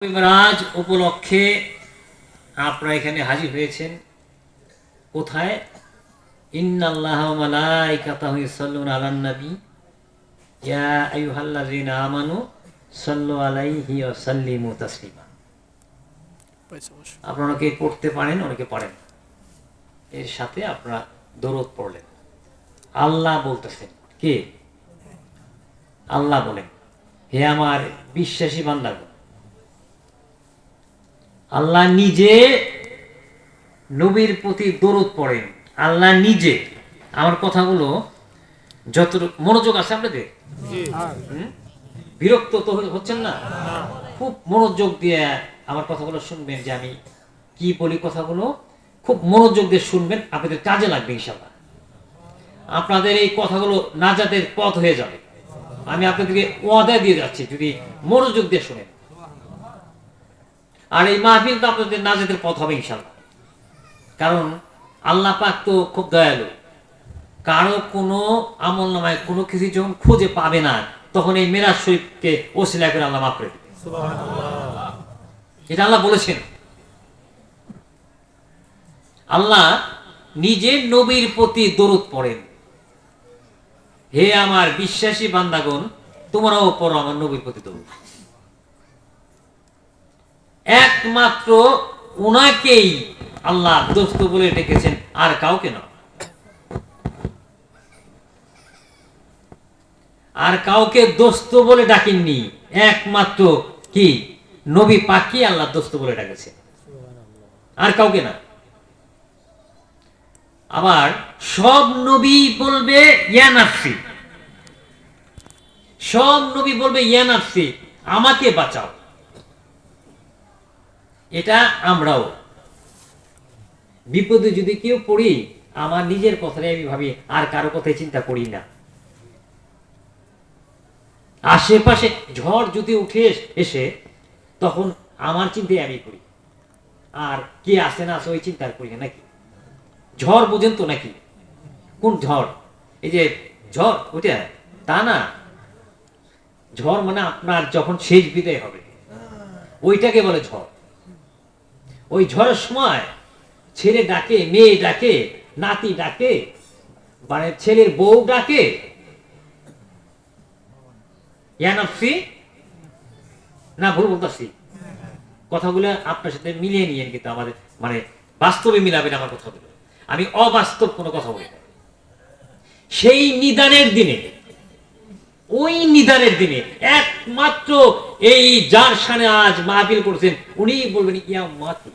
মেরাজ উপলক্ষে আপনারা এখানে হাজির হয়েছেন কোথায়? ইন্নাল্লাহা ওয়া মালাইকাতাহু ইউসাল্লুনা আলান নবী ইয়া আইয়ুহাল্লাযীনা আমানু সাল্লু আলাইহি ওয়া সাল্লিমু তাসলিমা। আপনারা অনেকে পড়তে পারেন, অনেকে পারেন। এর সাথে আপনারা দরুদ পড়লেন। আল্লাহ বলতেছেন, কে? আল্লাহ বলেন, হে আমার বিশ্বাসী বান্দাগণ, আল্লাহ নিজে নবীর প্রতি দরুদ পড়েন। আল্লাহ নিজে। আমার কথাগুলো যত মনোযোগ আছে আপনাদের, বিরক্ত তো হচ্ছেন না? খুব মনোযোগ দিয়ে আমার কথাগুলো শুনবেন, যে আমি কি বলি কথাগুলো খুব মনোযোগ দিয়ে শুনবেন, আপনাদের কাজে লাগবে ইনশাআল্লাহ। আপনাদের এই কথাগুলো নাজাতের পথ হয়ে যাবে। আমি আপনাদেরকে ওয়াদা দিয়ে যাচ্ছি, যদি মনোযোগ দিয়ে শুনেন। আর এই মাহফিল তো আপনাদের নাজাতের পথ হবে ইনশাআল্লাহ। কারণ আল্লাহ পাক তো খুব দয়ালু। কারো কোনো আমল নামায় কোনো কিছু যখন খুঁজে পাবে না, তখন এই মিরাজ শরীফকে ওসিলা করে আল্লাহ মাফ করে দিবে। সুবহানাল্লাহ। এটা আল্লাহ বলেছেন। আল্লাহ নিজে নবীর প্রতি দরুদ পড়েন, হে আমার বিশ্বাসী বান্দাগণ, তোমরাও পড়ো আমার নবীর প্রতি দরুদ। একমাত্র ওনাকেই আল্লাহ দোস্ত বলে ডেকেছেন, আর কাউকে না। আর কাউকে দোস্ত বলে ডাকেননি, একমাত্র কি নবী পাকই আল্লাহ দোস্ত বলে ডাকেছে, আর কাউকে না। আবার সব নবী বলবে ইয়া নাফসি, সব নবী বলবে ইয়া নাফসি, আমাকে বাঁচাও। এটা আমরাও বিপদে যদি কেউ পড়ি, আমার নিজের কথাই আমি ভাবি, আর কারো কথাই চিন্তা করি না। আশেপাশে ঝড় যদি উঠে এসে, তখন আমার চিন্তাই আমি করি, আর কে আসে না আসে ওই চিন্তা করি না। নাকি ঝড় বুঝেন তো? নাকি কোন ঝড়? এই যে ঝড় ওইটা তা না। ঝড় মানে আপনার যখন শেষ বিদায় হবে, ওইটাকে বলে ঝড়। ওই ঝড়ের সময় ছেলে ডাকে, মেয়ে ডাকে, নাতি ডাকে, মানে ছেলের বউ ডাকে, না ভুল বলতেছি? কথাগুলো আপনার সাথে মিলিয়ে নিয়েন, কিন্তু আমাদের মানে বাস্তবে মিলাবেন আমার কথাগুলো। আমি অবাস্তব কোনো কথা বলি না। সেই নিদানের দিনে, ওই নিদানের দিনে একমাত্র এই যার সামনে আজ মাহফিল করছেন, উনি বলবেন ইয়া মাতি,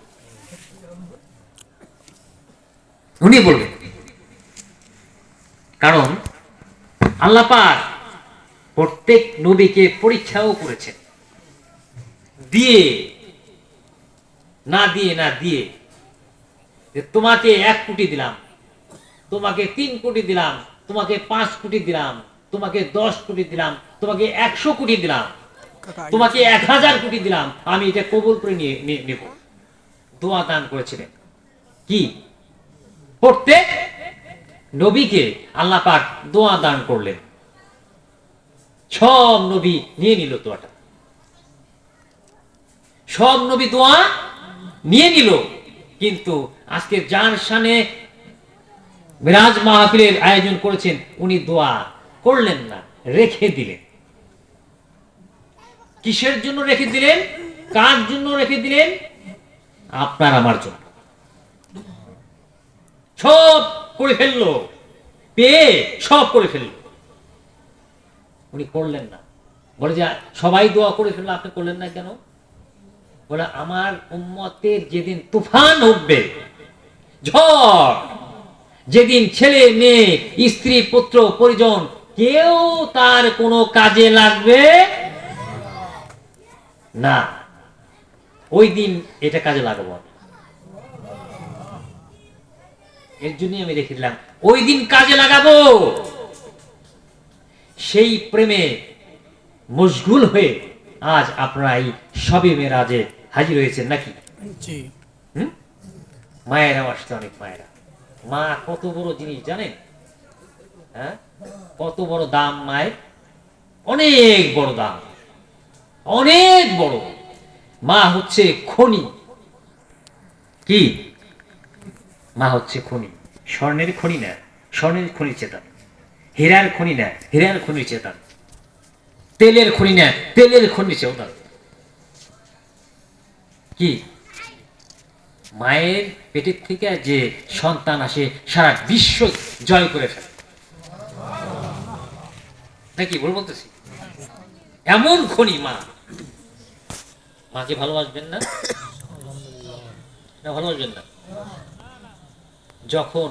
উনি বলবেন। কারণ আল্লাহ পাক প্রত্যেক নবীকে পরীক্ষাও করেছেন, দিয়ে না দিয়ে না দিয়ে, যে তোমাকে 1 কোটি দিলাম, তোমাকে 3 কোটি দিলাম, তোমাকে 5 কোটি দিলাম, তোমাকে 10 কোটি দিলাম, তোমাকে 100 কোটি দিলাম, তোমাকে 1000 কোটি দিলাম, আমি এটা কবুল করে নিয়ে নেব। দোয়া দান করেছিলেন। কি প্রত্যেক নবীকে আল্লাহ পাক দোয়া দান করলেন। সব নবী নিয়ে নিল দোয়াটা, সব নবী দোয়া নিয়ে নিল। কিন্তু আজকে যার শানে মিরাজ মাহফিলের আয়োজন করেছেন, উনি দোয়া করলেন না, রেখে দিলেন। কিসের জন্য রেখে দিলেন? কার জন্য রেখে দিলেন? আপনার আমার জন্য। সব করে ফেললো, পেয়ে সব করে ফেললো, উনি করলেন না। বলে যে সবাই দোয়া করে ফেললো, আপনি করলেন না কেন? বলে আমার উম্মতের যেদিন তুফান উঠবে, ঝড়, যেদিন ছেলে মেয়ে স্ত্রী পুত্র পরিজন কেউ তার কোনো কাজে লাগবে না, ওই দিন এটা কাজে লাগাবো। এর জন্যই আমি রেখে দিলাম, ওই দিন কাজে লাগাবো। সেই প্রেমে মশগুল হয়ে আজ আপনারা এই শবে মেরাজে হাজির হয়েছেন। নাকি মায়েরাও আসছে, অনেক মায়েরা। মা কত বড় জিনিস জানেন? হ্যাঁ, কত বড় দাম মায়ের, অনেক বড় দাম, অনেক বড়। মা হচ্ছে খনি। কি? মা হচ্ছে খনি। স্বর্ণের খনি না, স্বর্ণের খনি চেতন। হীরার খনি না, হীরার খনি চেতন। তেলের খনি না, তেলের খনি চেতন। কি? মায়ের পেটের থেকে যে সন্তান আসে সারা বিশ্ব জয় করে ফেলে, নাকি ভুল বলতেছি? এমন খনি মা। মাকে ভালোবাসবেন না? না ভালোবাসবেন না? যখন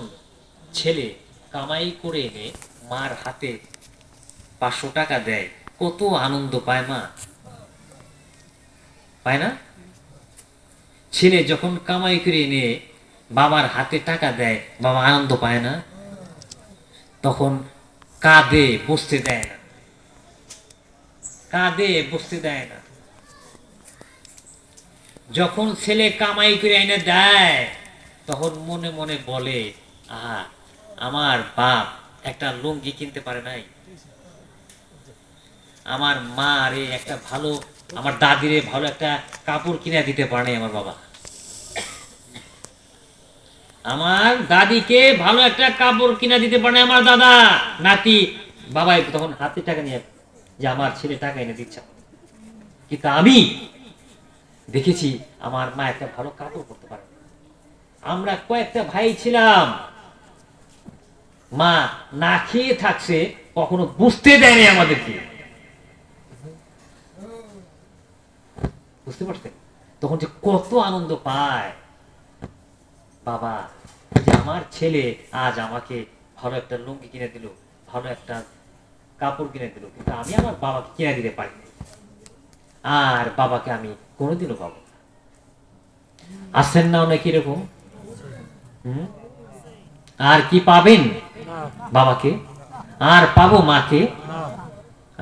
ছেলে কামাই করে এনে মার হাতে 500 টাকা দেয়, কত আনন্দ পায় মা, পায় না? ছেলে যখন কামাই করে এনে বাবার হাতে টাকা দেয়, বাবা আনন্দ পায় না? তখন কাঁদে, বসতে দেয় না, কাঁদে, বসতে দেয় না। যখন ছেলে কামাই করে এনে দেয়, তখন মনে মনে বলে, আহা, আমার বাপ একটা লুঙ্গি কিনতে পারে নাই, আমার মা রে একটা ভালো, আমার দাদিরে ভালো একটা কাপড় কিনে দিতে পারে নাই আমার বাবা, আমার দাদিকে ভালো একটা কাপড় কিনে দিতে পারে নাই আমার দাদা। নাতি বাবাই তখন হাতে টাকা নিয়ে, যে আমার ছেলে টাকা এনে দিচ্ছে। কিন্তু আমি দেখেছি আমার মা একটা ভালো কাপড় পরতে পারে। আমরা কয়েকটা ভাই ছিলাম, মা না খেয়ে থাকছে, কখনো বুঝতে দেয়নি আমাদেরকে। বুঝতে পারছেন? তখন যে কত আনন্দ পায় বাবা, যে আমার ছেলে আজ আমাকে ভালো একটা লুঙ্গি কিনে দিল, ভালো একটা কাপড় কিনে দিল, কিন্তু আমি আমার বাবাকে কিনে দিতে পারিনি। আর বাবাকে আমি কোনোদিনও পাবো না। আসছেন না অনেক এরকম? হুম? আর কি পাবেন? বাবাকে। আর পাবো মাকে?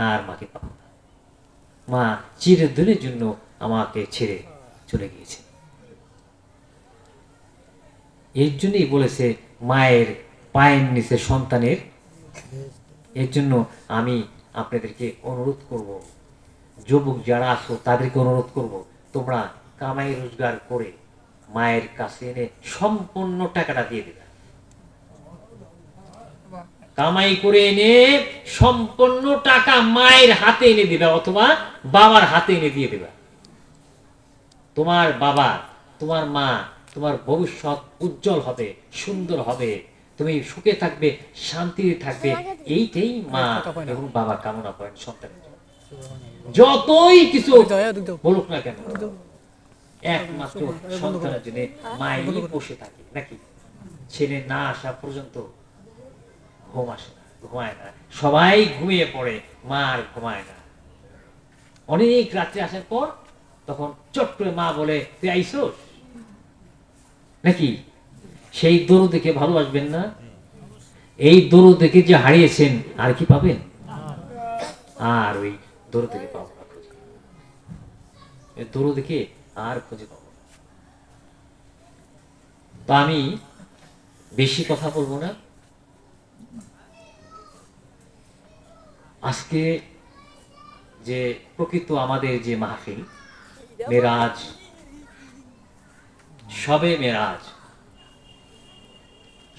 আর মাকে পাবো না। মা চিরদিনের জন্য আমাকে ছেড়ে চলে গিয়েছে। এর জন্যই বলেছে মায়ের পায়ের নিচে সন্তানের। এর জন্য আমি আপনাদেরকে অনুরোধ করব, যুবক যারা আছো তাদেরকে অনুরোধ করব, তোমরা কামাই রোজগার করে মায়ের কাছে এনে সম্পূর্ণ টাকাটা দিয়ে দেবে। কামাই করে এনে সম্পূর্ণ টাকা মায়ের হাতে এনে দিবে, অথবা বাবার হাতে এনে দিয়ে দেবে। তোমার বাবা, তোমার মা, তোমার ভবিষ্যৎ উজ্জ্বল হবে, সুন্দর হবে, তুমি সুখে থাকবে, শান্তিতে থাকবে। এইটাই মা এবং বাবা কামনা করেন সন্তানের জন্য। যতই কিছু বলুক না কেন, একমাত্র সন্তানের জন্য মাই বসে থাকে, নাকি? ছেলে না আসা পর্যন্ত ঘুম আসে না, ঘুমায় না, সবাই ঘুমিয়ে পড়ে, মা আর ঘুমায় না। অনেক রাত্রে আসার পর তখন চট করে মা বলে, তুই আইসোস নাকি? সেই দরুদকে ভালোবাসবেন না? এই দরুদকে যে হারিয়েছেন, আর কি পাবেন? আর ওই দরুদকে পাবো না, দরুদকে আর খুঁজে পাবো না। তো আমি বেশি কথা বলবো না। আজকে যে প্রকৃত আমাদের যে মাহফিল, মেরাজ, শবে মেরাজ,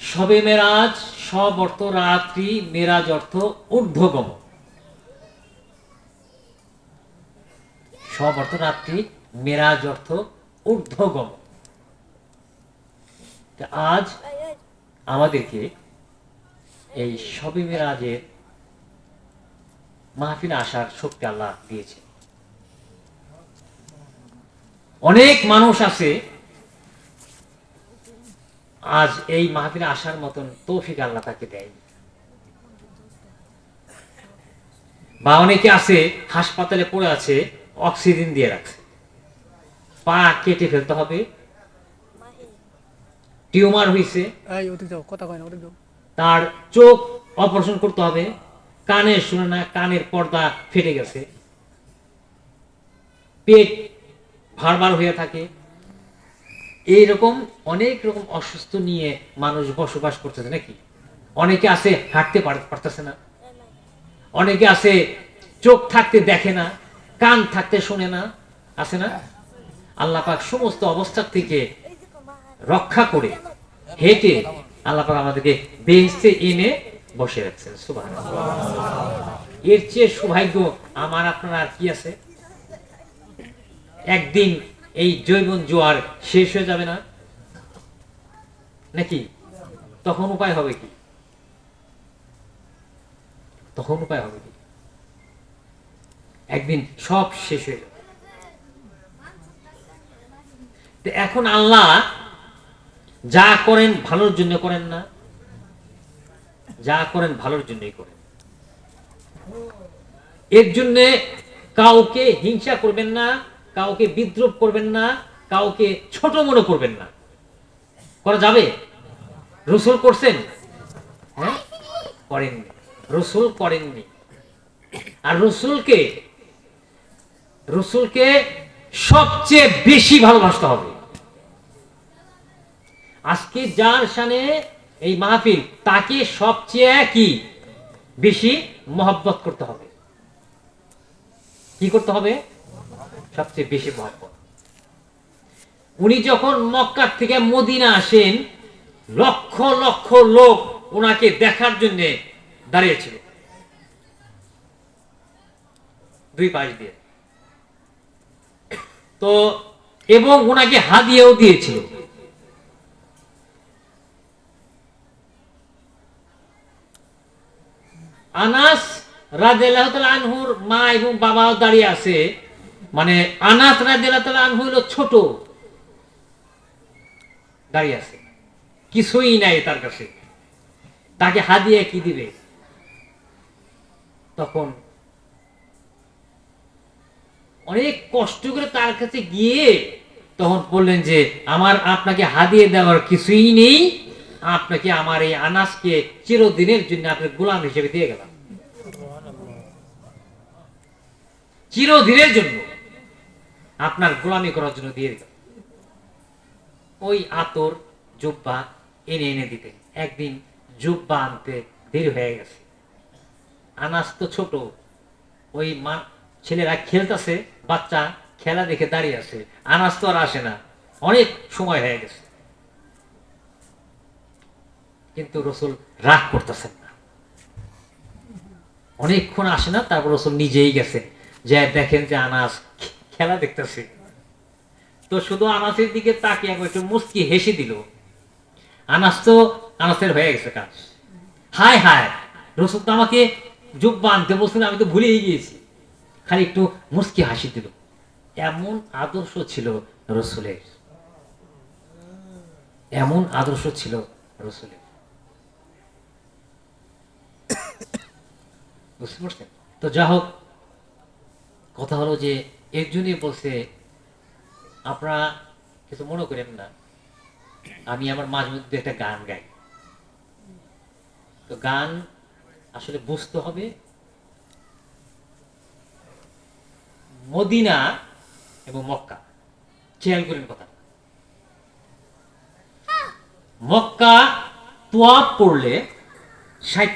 শবে মেরাজ, সব অর্থ রাত্রি, মেরাজ অর্থ ঊর্ধ্বগম। সব অর্থ রাত্রি, মেরাজ অর্থ ঊর্ধ্বগম। আজ আমাদেরকে এই শবে মেরাজের মাহফিলে আসার শক্তি আল্লাহ দিয়েছে। অনেক মানুষ আছে আজ এই মাহফিলে আসার মতন তৌফিক আল্লাহ তাকে দেয়নি। বা অনেকে আছে হাসপাতালে পড়ে আছে, অক্সিজেন দিয়ে রাখছে, পা কেটে ফেলতে হবে, টিউমার হয়েছে, তার চোখ অপারেশন করতে হবে, কানে শুনে না, কানের পর্দা ফেটে গেছে, পেট ভারবার হয়ে থাকে। এইরকম অনেক রকম অসুস্থ নিয়ে মানুষ বসবাস করতেছে, নাকি? অনেকে আছে হাঁটতে পারতেছে না, অনেকে আছে চোখ থাকতে দেখে না, কান থাকতে শোনে না, আছে না? আল্লাহ পাক সমস্ত অবস্থা থেকে রক্ষা করে হেঁটে আল্লাহ পাক আমাদেরকে বেহেশতে এনে বসে রাখছেন। সুবহানাল্লাহ। এর চেয়ে সৌভাগ্য আমার আপনার আর কি আছে? একদিন এই জৈবন জোয়ার শেষ হয়ে যাবে না নাকি? তখন উপায় হবে কি? তখন উপায় হবে কি? একদিন সব শেষ হয়ে যাবে। এখন আল্লাহ যা করেন ভালোর জন্য করেন না? যা করেন ভালোর জন্যই করেন। এর জন্য কাউকে হিংসা করবেন না, কাউকে বিদ্রুপ করবেন না, কাউকে ছোট মনে করবেন না। করা যাবে? রসুল করছেন? হ্যাঁ, করেননি। রসুল করেননি। আর রসুলকে সবচেয়ে বেশি ভালোবাসতে হবে। আজকে যার শানে এই মাহফিল, তাকে সবচেয়ে কি বেশি মহব্বত করতে হবে। কি করতে হবে? সবচেয়ে বেশি মহব্বত। উনি যখন মক্কা থেকে মদিনা আসেন, লক্ষ লক্ষ লোক ওনাকে দেখার জন্য দাঁড়িয়েছিল দুই পাশ দিয়ে। তো এবং ওনাকে হাদিয়াও দিয়েছিল। আনাস রাদিয়াল্লাহু তাআলা আনহুর মা এবং বাবাও দাঁড়িয়ে আছে। মানে আনাস রাদিয়াল্লাহু তাআলা আনহু হলো ছোট, দাঁড়িয়ে আছে, কিছুই নাই তার কাছে, তাকে হাদিয়া কি দিবে? তখন অনেক কষ্ট করে তার কাছে গিয়ে তখন বললেন যে আমার আপনাকে হাদিয়া দেওয়ার কিছুই নেই, আপনাকে আমার এই আনাসকে চিরদিনের জন্য আপনার গোলাম হিসেবে দিয়ে গেলাম, চিরদিনের জন্য আপনার গোলামি করার জন্য দিয়ে দিলাম। ওই আতর জুব্বা এনে এনে দিতেন। একদিন জুব্বা আনতে দেরি হয়ে গেছে। আনাস তো ছোট, ওই মা ছেলেরা খেলতেছে, বাচ্চা খেলা দেখে দাঁড়িয়ে আছে, আনাস তো আর আসে না, অনেক সময় হয়ে গেছে। কিন্তু রসুল রাগ করতেছেন না, অনেকক্ষণ আসে না। তারপর রসুল নিজেই গেছে, যে দেখেন যে আনাস খেলা দেখতেছে। তো শুধু আনাসের দিকে তাকিয়ে একটু মুস্কি হেসে দিল। আনাসের হয়ে গেছে কাজ। হায় হায়, রসুল তো আমাকে জুব্বা আনতে বলছেন, আমি তো ভুলেই গিয়েছি। খালি একটু মুস্কি হাসি দিল। এমন আদর্শ ছিল রসুলের, এমন আদর্শ ছিল রসুলের। বুঝতে পারছেন? তো যা হোক, কথা হলো যে এর জন্যই বলছে, আপনারা কিছু মনে করেন না, আমি আমার মাঝে মধ্যে একটা গান গাই। তো গান আসলে বুঝতে হবে মদিনা এবং মক্কা। খেয়াল করেন কথা, মক্কা তোয়াব করলে ৬০